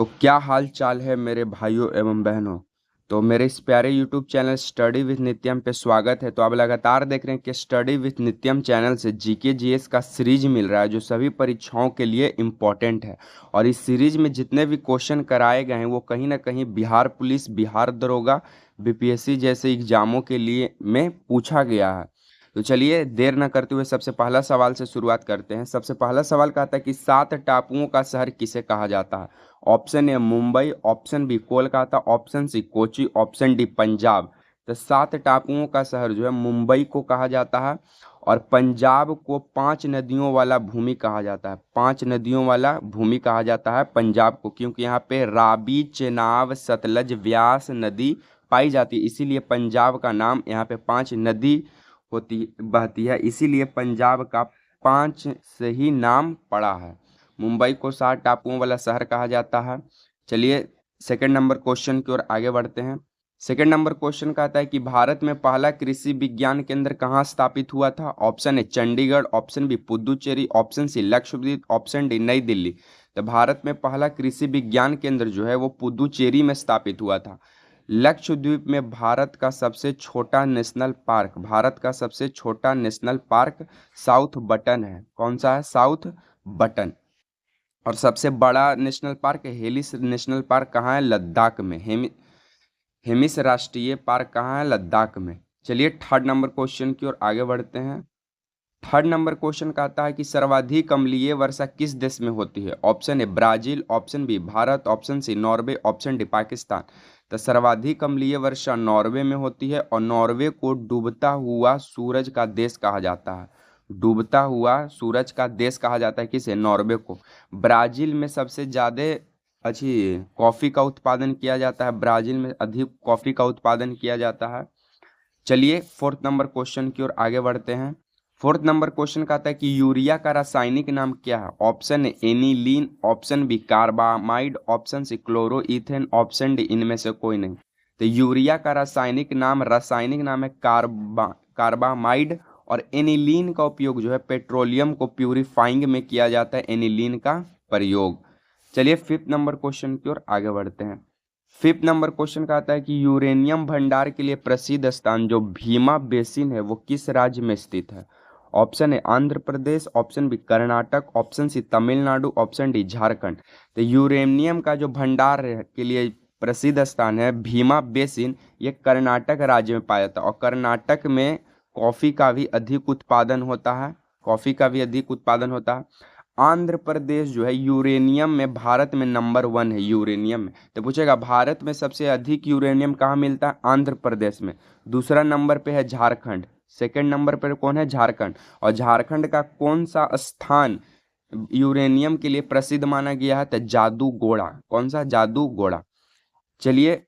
तो क्या हाल चाल है मेरे भाइयों एवं बहनों। तो मेरे इस प्यारे YouTube चैनल स्टडी विद नित्यम पे स्वागत है। तो आप लगातार देख रहे हैं कि स्टडी विद नित्यम चैनल से जीके जीएस का सीरीज मिल रहा है जो सभी परीक्षाओं के लिए इम्पोर्टेंट है। और इस सीरीज में जितने भी क्वेश्चन कराए गए हैं वो कहीं ना कहीं बिहार पुलिस, बिहार दरोगा, बीपीएससी जैसे एग्जामों के लिए में पूछा गया है। तो चलिए देर न करते हुए सबसे पहला सवाल से शुरुआत करते हैं। सबसे पहला सवाल कहता है कि 7 टापुओं का शहर किसे कहा जाता है। Option A Mumbai, option B Kolkata, option C Kochi, option D Punjab. तो 7 टापुओं का शहर जो है मुंबई को कहा जाता है और पंजाब को 5 नदियों वाला भूमि कहा जाता है। 5 नदियों वाला भूमि कहा जाता है पंजाब को, क्योंकि यहाँ पे रावी, चेनाब, सतलज, व्यास नदी पाई जाती है, इसीलिए पंजाब का नाम यहाँ पे 5 नदी होती बहती है, इसीलिए पंजाब का 5 से ही नाम पड़ा है। मुंबई को 7 टापुओं वाला शहर कहा जाता है। चलिए सेकंड नंबर क्वेश्चन की ओर आगे बढ़ते हैं। सेकंड नंबर क्वेश्चन कहता है कि भारत में पहला कृषि विज्ञान केंद्र कहाँ स्थापित हुआ था। Option A Chandigarh, option B Puducherry, option C Lakshadweep, option D New Delhi. तो भारत में पहला कृषि विज्ञान केंद्र जो है वो पुदुचेरी में स्थापित हुआ था। लक्षद्वीप में भारत का सबसे छोटा नेशनल पार्क साउथ बटन है। कौन सा है? South button. और सबसे बड़ा नेशनल पार्क हेलिस नेशनल पार्क कहाँ है? लद्दाख में। हेमिस राष्ट्रीय पार्क कहाँ है? लद्दाख में। चलिए थर्ड नंबर क्वेश्चन की ओर आगे बढ़ते हैं। थर्ड नंबर क्वेश्चन कहता है कि सर्वाधिक अम्लीय वर्षा किस देश में होती है। Option A Brazil, option B Bharat, option C Norway, option D Pakistan. तो सर्वाधिक अम्लीय वर्षा नॉर्वे में होती है और नॉर्वे को डूबता हुआ सूरज का देश कहा जाता है। डूबता हुआ सूरज का देश कहा जाता है किसे? नॉर्वे को। ब्राजील में सबसे ज़्यादा अच्छी कॉफ़ी का उत्पादन किया जाता है। ब्राजील में अधिक कॉफ़ी का उत्पादन किया जाता है। चलिए फोर्थ नंबर क्वेश्चन की ओर आगे बढ़ते हैं। फोर्थ नंबर क्वेश्चन कहता है कि यूरिया का रासायनिक नाम क्या है। Option A aniline, option B carbamide, option C chloroethane, option D इनमें से कोई नहीं। तो यूरिया का रासायनिक नाम है कार्बामाइड। और एनिलीन का उपयोग जो है पेट्रोलियम को प्यूरिफाइंग में किया जाता है, एनिलीन का प्रयोग। चलिए फिफ्थ नंबर क्वेश्चन की ओर आगे बढ़ते हैं। फिफ्थ नंबर क्वेश्चन का आता है कि यूरेनियम भंडार के लिए प्रसिद्ध स्थान जो भीमा बेसिन है वो किस राज्य में स्थित है। ऑप्शन है Andhra Pradesh, option B Karnataka, option C Tamil Nadu, option D Jharkhand. तो यूरेनियम का जो भंडार के लिए प्रसिद्ध स्थान है भीमा बेसिन, ये कर्नाटक राज्य में पाया जाता है। और कर्नाटक में कॉफ़ी का भी अधिक उत्पादन होता है। कॉफ़ी का भी अधिक उत्पादन होता है। आंध्र प्रदेश जो है यूरेनियम में भारत में नंबर 1 है। यूरेनियम में तो पूछेगा भारत में सबसे अधिक यूरेनियम कहाँ मिलता है? आंध्र प्रदेश में। दूसरा नंबर पे है झारखंड। सेकंड नंबर पर कौन है? झारखंड। और झारखंड का कौन सा स्थान यूरेनियम के लिए प्रसिद्ध माना गया है? तो जादूगोड़ा। कौन सा? जादूगोड़ा। चलिए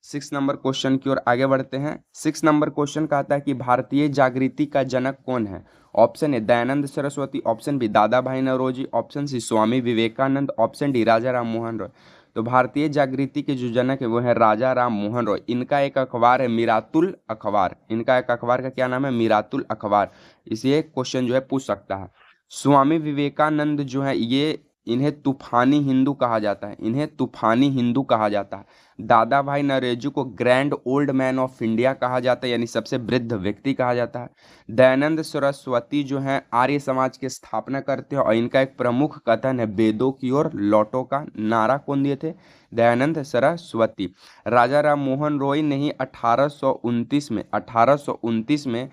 6 नंबर क्वेश्चन की ओर आगे बढ़ते हैं। 6 नंबर क्वेश्चन कहता है कि भारतीय जागृति का जनक कौन है। Option A Dayanand Saraswati, option B Dada Bhai Naoroji, option C Swami Vivekananda, option D Raja Ram Mohan Roy. तो भारतीय जागृति के जो जनक है वो है राजा राम मोहन रॉय। इनका एक अखबार है मिरातुल अखबार। इनका एक अखबार का क्या नाम है? मिरातुल अखबार। इसे क्वेश्चन जो है पूछ सकता है। स्वामी विवेकानंद जो है ये इन्हें तूफानी हिंदू कहा जाता है। इन्हें तूफानी हिंदू कहा जाता है। दादा भाई नौरोजी को grand old man of India कहा जाता है, यानी सबसे वृद्ध व्यक्ति कहा जाता है। दयानंद सरस्वती जो हैं आर्य समाज की स्थापना करते हैं और इनका एक प्रमुख कथन है वेदों की ओर लौटो का नारा कौन दिए थे? दयानंद सरस्वती। राजा राम मोहन रॉय ने ही 1829 में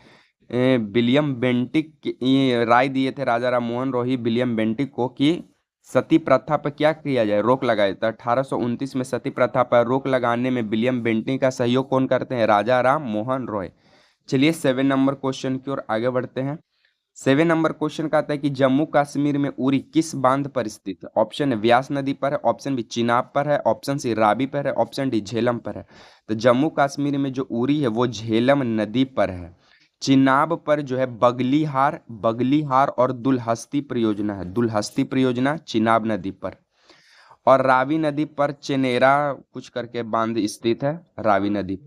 विलियम बेंटिक ये राय दिए थे। राजा राम मोहन रॉय विलियम बेंटिक को कि सती प्रथा पर क्या किया जाए? रोक लगाए। तो 1829 में सती प्रथा पर रोक लगाने में विलियम बेंटिक का सहयोग कौन करते हैं? राजा राम मोहन रॉय। चलिए 7 नंबर क्वेश्चन की ओर आगे बढ़ते हैं। 7 नंबर क्वेश्चन का आता है कि जम्मू कश्मीर में उरी किस बांध पर स्थित है। ऑप्शन है व्यास नदी पर है, ऑप्शन बी चिनाब पर है, ऑप्शन सी रावी पर है, ऑप्शन डी झेलम पर है। तो जम्मू कश्मीर में जो उरी है वो झेलम नदी पर है। चिनाब पर जो है बगलीहार और दुलहस्ती परियोजना है। दुलहस्ती परियोजना चिनाब नदी पर। और रावी नदी पर चेनेरा कुछ करके बांध स्थित है, रावी नदी।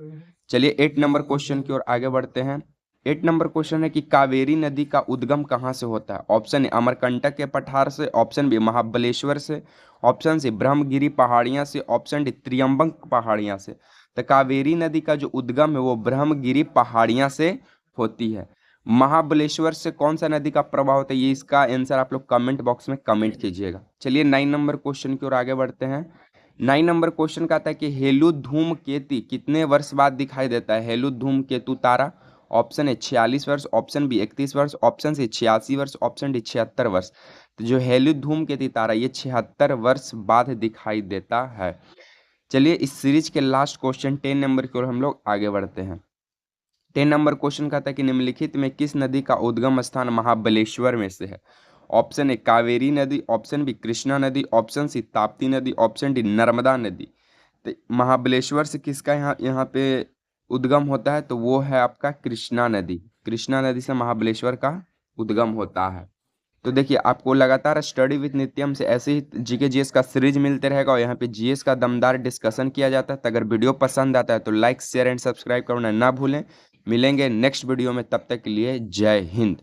चलिए 8 नंबर क्वेश्चन की ओर आगे बढ़ते हैं। 8 नंबर क्वेश्चन है कि कावेरी नदी का उद्गम कहाँ से होता है? ऑप्शन ए अमरकंटक के पठार से, ऑप्शन बी महाबलेश्वर से, ऑप्शन सी ब्रह्मगिरी पहाड़ियां से, ऑप्शन डी त्रियंबक पहाड़ियां से। तो कावेरी नदी का जो उद्गम है वो ब्रह्मगिरी पहाड़ियां से होती है। महाबलेश्वर से कौन सा नदी का प्रवाह होता है, ये इसका आंसर आप लोग कमेंट बॉक्स में कमेंट कीजिएगा। चलिए 9 नंबर क्वेश्चन की ओर आगे बढ़ते हैं। 9 नंबर क्वेश्चन का आता है कि हेलु धूमकेतु कितने वर्ष बाद दिखाई देता है? हेलु धूमकेतु तारा, ऑप्शन है 46 वर्ष, ऑप्शन बी 31 वर्ष, ऑप्शन सी 86 वर्ष, ऑप्शन डी 76 वर्ष। तो जो हेलु धूमकेतु तारा ये 76 वर्ष बाद दिखाई देता है। चलिए इस सीरीज के लास्ट क्वेश्चन 10 नंबर की ओर हम लोग आगे बढ़ते हैं। 10 नंबर क्वेश्चन का था कि निम्नलिखित में किस नदी का उद्गम स्थान महाबलेश्वर में से है? ऑप्शन ए कावेरी नदी, ऑप्शन बी कृष्णा नदी, ऑप्शन सी ताप्ती नदी, ऑप्शन डी नर्मदा नदी। तो महाबलेश्वर से किसका यहाँ यहाँ पे उद्गम होता है? तो वो है आपका कृष्णा नदी। कृष्णा नदी से महाबलेश्वर का उद्गम होता है। तो देखिए आपको लगातार स्टडी विद नित्यम से ऐसे ही जीके जीएस का सीरीज मिलते रहेगा और यहाँ पे जीएस का दमदार डिस्कशन किया जाता है। तो अगर वीडियो पसंद आता है तो लाइक शेयर एंड सब्सक्राइब करना ना भूलें। मिलेंगे नेक्स्ट वीडियो में, तब तक के लिए जय हिंद।